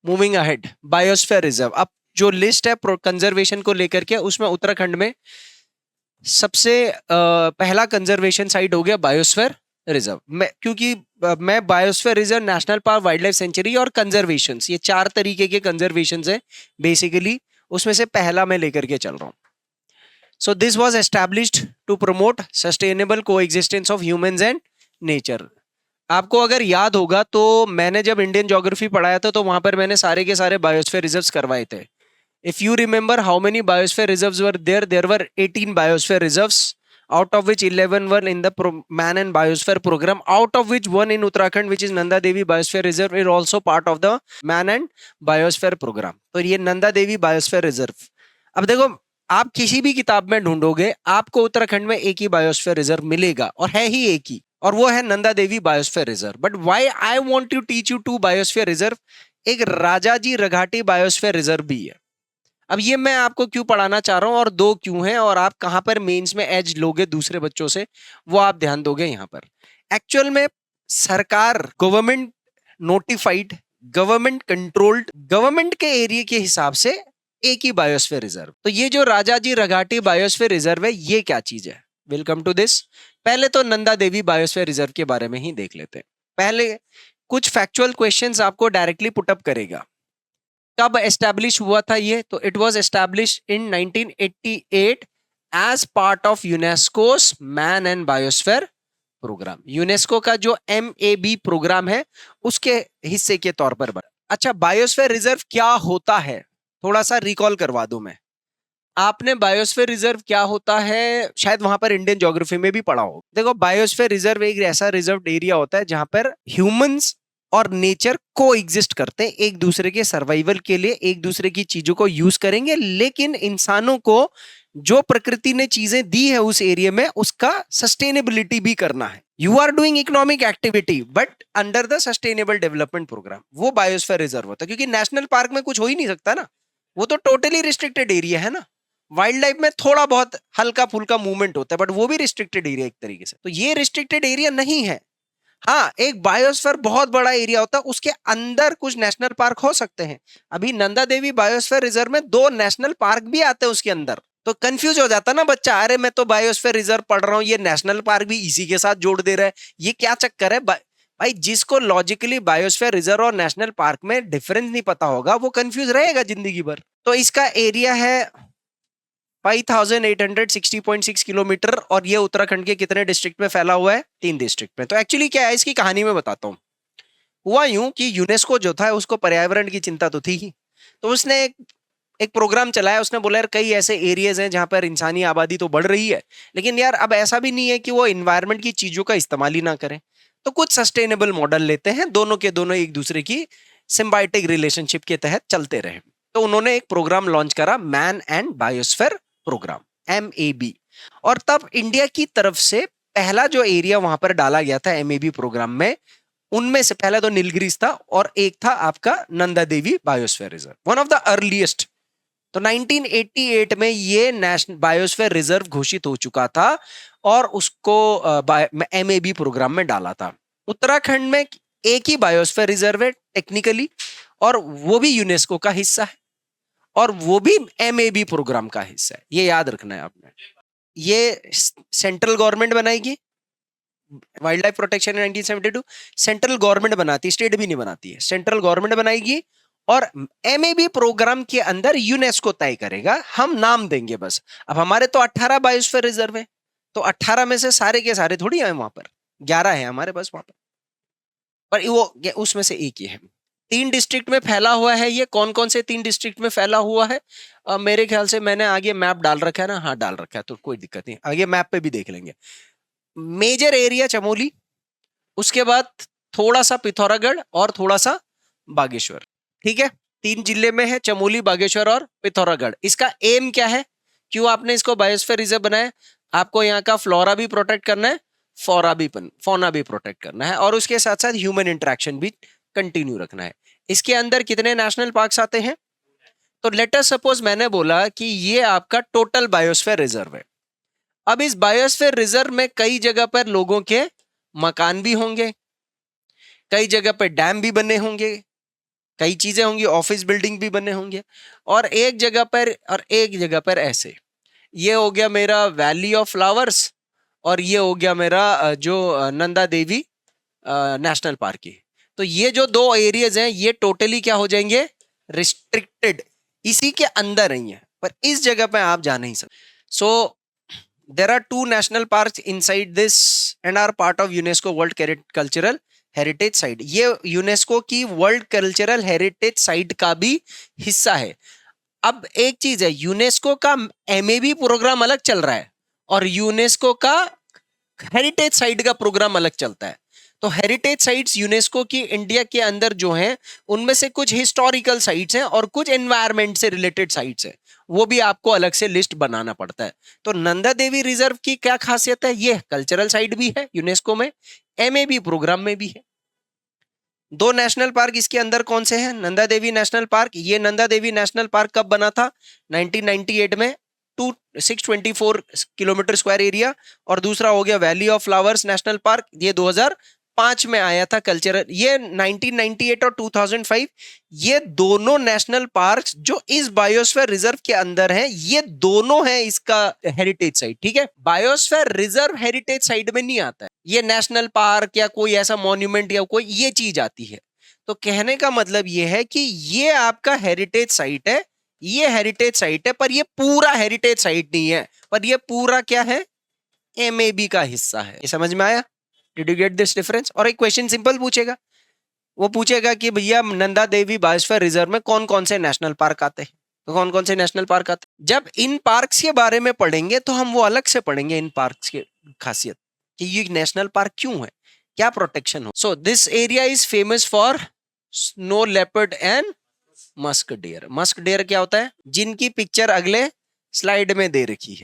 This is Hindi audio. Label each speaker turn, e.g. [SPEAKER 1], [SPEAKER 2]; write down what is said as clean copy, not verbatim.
[SPEAKER 1] Moving ahead, biosphere reserve. अब जो लिस्ट है कंजर्वेशन को लेकर के, उसमें उत्तराखंड में सबसे पहला कंजर्वेशन साइट हो गया बायोस्फीयर रिजर्व। मैं biosphere reserve, national park, wild life sanctuary और कंजर्वेशन, ये 4 तरीके के कंजर्वेशन है बेसिकली, उसमें से पहला मैं लेकर के चल रहा हूं। So this was established to promote sustainable coexistence of humans and nature. आपको अगर याद होगा तो मैंने जब इंडियन ज्योग्राफी पढ़ाया था तो वहां पर मैंने सारे के सारे बायोस्फीयर रिजर्व्स करवाए थे। If you remember how many biosphere reserves were there, there were 18 biosphere reserves, out of which 11 were in the Man and Biosphere program, out of which one in Uttarakhand, which is Nanda Devi Biosphere Reserve, is also part of the Man and Biosphere program. तो ये नंदा देवी बायोस्फीयर रिजर्व, अब देखो आप किसी भी किताब में ढूंढोगे आपको उत्तराखंड में एक ही बायोस्फीयर रिजर्व मिलेगा, और है ही एक ही, और वो है Nanda Devi biosphere reserve. But why I want to teach you 2 biosphere reserve, एक राजाजी रघाटी बायोस्फीयर रिजर्व भी है। अब ये मैं आपको क्यों पढ़ाना चाह रहा हूं और 2 क्यों हैं, और आप कहां पर मेंस में एज लोगे दूसरे बच्चों से, वो आप ध्यान दोगे यहां पर। एक्चुअल में सरकार, government notified, government controlled, government के एरिया के हिसाब से एक ही बायोस्फीयर रिजर्व। तो ये जो राजाजी रघाटी बायोस्फीयर रिजर्व है, ये क्या चीज है, वेलकम टू दिस। पहले तो नंदा देवी बायोस्फीयर रिजर्व के बारे में ही देख लेते हैं। पहले कुछ फैक्चुअल क्वेश्चंस आपको डायरेक्टली पुटअप करेगा। कब एस्टैब्लिश हुआ था ये, तो it was establish in 1988 as part of UNESCO's man and biosphere program. UNESCO का जो MAB प्रोग्राम है उसके हिस्से के तौर पर बना। अच्छा, बायोस्फीयर रिजर्व क्या होता है, थोड़ा सा रिकॉल करवा दूं मैं। आपने बायोस्फीयर रिजर्व क्या होता है शायद वहां पर इंडियन ज्योग्राफी में भी पढ़ा हो। देखो, बायोस्फीयर रिजर्व एक ऐसा रिजर्व एरिया होता है जहां पर ह्यूमंस और नेचर को एग्जिस्ट करते हैं, एक दूसरे के सर्वाइवल के लिए एक दूसरे की चीजों को यूज करेंगे, लेकिन इंसानों को जो प्रकृति ने चीजें दी है उस एरिया में उसका सस्टेनेबिलिटी भी करना है। You are doing economic activity but under the sustainable development program, वो बायोस्फीयर रिजर्व होता है। क्योंकि नेशनल पार्क में कुछ हो ही नहीं सकता ना, वो तो टोटली रिस्ट्रिक्टेड एरिया है ना। वाइल्ड लाइफ में थोड़ा बहुत हल्का फुल्का मूवमेंट होता है, बट वो भी रिस्ट्रिक्टेड एरिया एक तरीके से। तो ये रिस्ट्रिक्टेड एरिया नहीं है। हाँ, एक बायोस्फीयर बहुत बड़ा एरिया होता है, उसके अंदर कुछ नेशनल पार्क हो सकते हैं। अभी नंदा देवी बायोस्फीयर रिजर्व में 2 नेशनल पार्क भी आते हैं उसके अंदर। तो कंफ्यूज हो जाता ना बच्चा, अरे मैं तो बायोस्फीयर रिजर्व पढ़ रहा हूं, ये नेशनल पार्क भी इसी के साथ जोड़ दे रहा है, ये क्या चक्कर है। भाई, जिसको लॉजिकली बायोस्फीयर रिजर्व और नेशनल पार्क में डिफरेंस नहीं पता होगा वो कंफ्यूज रहेगा जिंदगी भर। तो इसका एरिया है 5860.6 किलोमीटर, और ये उत्तराखंड के कितने डिस्ट्रिक्ट में फैला हुआ है, 3 डिस्ट्रिक्ट में। तो एक्चुअली क्या है, इसकी कहानी में बताता हूँ। हुआ यूं कि यूनेस्को जो था उसको पर्यावरण की चिंता तो थी ही, तो उसने एक प्रोग्राम चलाया। उसने बोला यार कई ऐसे एरियाज हैं जहां पर इंसानी आबादी तो बढ़ रही है, लेकिन यार अब ऐसा भी नहीं है कि वो इन्वायरमेंट की चीजों का इस्तेमाल ही ना करें, तो कुछ सस्टेनेबल मॉडल लेते हैं, दोनों के दोनों एक दूसरे की सिम्बायोटिक रिलेशनशिप के तहत चलते रहे। तो उन्होंने एक प्रोग्राम लॉन्च करा, man and biosphere program, MAB। और तब इंडिया की तरफ से पहला जो एरिया वहां पर डाला गया था MAB प्रोग्राम में, उनमें से पहला तो नीलगिरीज था और एक था आपका Nanda Devi biosphere reserve, one of the earliest. तो 1988 में ये नेशनल बायोस्फीयर रिजर्व घोषित हो चुका था और उसको MAB प्रोग्राम में डाला था। उत्तराखंड में एक ही बायोस्फीयर रिजर्व है टेक्निकली, और वो भी यूनेस्को का हिस्सा है, और वो भी MAB प्रोग्राम का हिस्सा है। ये याद रखना है आपने। ये सेंट्रल गवर्नमेंट बनाएगी, wild life protection 1972 central government बनाती है, स्टेट भी नहीं बनाती है, सेंट्रल गवर्नमेंट बनाएगी। और MAB प्रोग्राम के अंदर यूनेस्को तय करेगा, हम नाम देंगे बस। अब हमारे तो 18 बायोस्फीयर रिजर्व है, तो 18 में से सारे के सारे थोड़ी आए वहां पर, 11 है हमारे पास वहां पर वो उसमें से एक ही है। 3 डिस्ट्रिक्ट में फैला हुआ है ये। कौन कौन से 3 डिस्ट्रिक्ट में फैला हुआ है, मेरे ख्याल से मैंने आगे मैप डाल रखा है ना, हाँ डाल रखा है, तो कोई दिक्कत नहीं, आगे मैप पे भी देख लेंगे। मेजर एरिया चमोली, उसके बाद थोड़ा सा पिथौरागढ़ और थोड़ा सा बागेश्वर। ठीक है, 3 जिले में है, चमोली, बागेश्वर और पिथौरागढ़। इसका एम क्या है, क्यों आपने इसको बायोस्फीयर रिजर्व बनाया? आपको यहाँ का फ्लोरा भी प्रोटेक्ट करना है, फौना भी प्रोटेक्ट करना है, और उसके साथ साथ ह्यूमन इंटरेक्शन भी कंटिन्यू रखना है। इसके अंदर कितने नेशनल पार्क्स आते हैं? तो लेट अस सपोज मैंने बोला कि ये आपका टोटल बायोस्फीयर रिजर्व है। अब इस बायोस्फीयर रिजर्व में कई जगह पर लोगों के मकान भी होंगे, कई जगह पर डैम भी बने होंगे, कई चीजें होंगी, ऑफिस बिल्डिंग भी बने होंगे, और एक जगह पर ऐसे, ये हो गया मेरा वैली ऑफ फ्लावर्स, और ये हो गया मेरा नंदा देवी नेशनल पार्क की। तो ये जो दो एरियाज हैं ये टोटली क्या हो जाएंगे, रिस्ट्रिक्टेड, इसी के अंदर ही है, पर इस जगह पे आप जा नहीं सकते। So there are 2 national park inside this and are part of UNESCO world cultural heritage site. ये यूनेस्को की वर्ल्ड कल्चरल हेरिटेज साइट का भी हिस्सा है। अब एक चीज है, यूनेस्को का एमएबी प्रोग्राम अलग चल रहा है और यूनेस्को का हेरिटेज साइट का प्रोग्राम अलग चलता है। तो हेरिटेज साइट्स यूनेस्को की इंडिया के अंदर जो हैं उनमें से कुछ हिस्टोरिकल साइट्स हैं और कुछ एनवायरनमेंट से रिलेटेड साइट्स हैं, वो भी आपको अलग से लिस्ट बनाना पड़ता है। तो नंदा देवी रिजर्व की क्या खासियत है, ये कल्चरल साइट भी है यूनेस्को में, एमएबी प्रोग्राम में भी है। 2 नेशनल पार्क इसके अंदर कौन से हैं, नंदा देवी नेशनल पार्क, ये नंदा देवी नेशनल पार्क कब बना था, 1998 में, 624 किलोमीटर स्क्वायर एरिया, और दूसरा हो गया valley of flowers national park, ये 2005 में आया था कल्चरल। ये 1998 और 2005, ये दोनों नेशनल पार्क्स जो इस बायोस्फीयर रिजर्व के अंदर हैं, ये दोनों हैं इसका हेरिटेज साइट। ठीक है, बायोस्फीयर रिजर्व हेरिटेज साइट में नहीं आता है, ये नेशनल पार्क या कोई ऐसा मॉन्यूमेंट या कोई ये चीज आती है। तो कहने का मतलब ये है कि ये आपका हेरिटेज साइट है, ये हेरिटेज साइट है, पर ये पूरा हेरिटेज साइट नहीं है, पर ये पूरा क्या है, एमएबी का हिस्सा है। ये समझ में आया, did you get this difference? और एक क्वेश्चन सिंपल पूछेगा, वो पूछेगा कि भैया नंदा देवी बायोस्फीयर रिजर्व में कौन कौन से नेशनल पार्क आते हैं, तो कौन कौन से नेशनल पार्क आते हैं। जब इन पार्क्स के बारे में पढ़ेंगे तो हम वो अलग से पढ़ेंगे, इन पार्क्स की खासियत कि ये नेशनल पार्क क्यों है, क्या प्रोटेक्शन हो। So this area is famous for snow leopard and musk deer. Musk deer क्या होता है, जिनकी पिक्चर अगले स्लाइड में दे रखी है।